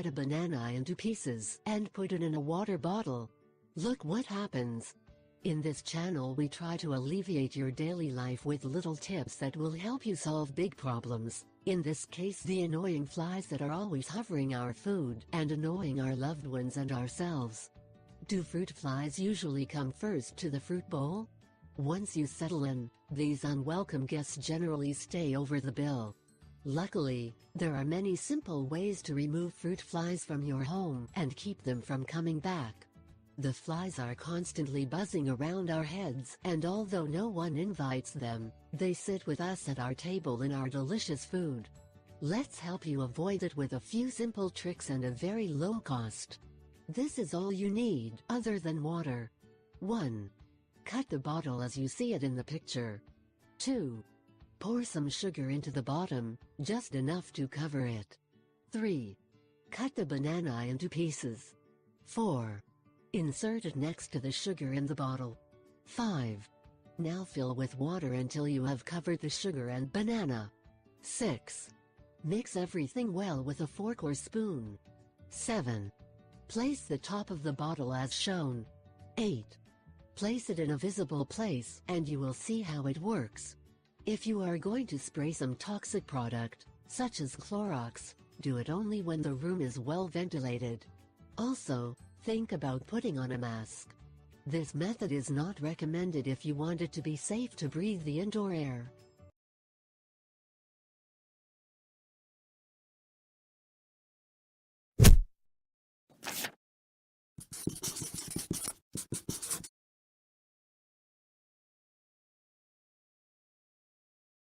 Cut a banana into pieces and put it in a water bottle. Look what happens. In this channel we try to alleviate your daily life with little tips that will help you solve big problems. In this case, the annoying flies that are always hovering our food and annoying our loved ones and ourselves. Do fruit flies usually come first to the fruit bowl? Once you settle in, these unwelcome guests generally stay over the bill. Luckily, there are many simple ways to remove fruit flies from your home and keep them from coming back. The flies are constantly buzzing around our heads, and although no one invites them, they sit with us at our table in our delicious food. Let's help you avoid it with a few simple tricks and a very low cost. This is all you need, other than water. 1. Cut the bottle as you see it in the picture. 2. Pour some sugar into the bottom, just enough to cover it. 3. Cut the banana into pieces. 4. Insert it next to the sugar in the bottle. 5. Now fill with water until you have covered the sugar and banana. 6. Mix everything well with a fork or spoon. 7. Place the top of the bottle as shown. 8. Place it in a visible place and you will see how it works. If you are going to spray some toxic product, such as Clorox, do it only when the room is well ventilated. Also, think about putting on a mask. This method is not recommended if you want it to be safe to breathe the indoor air.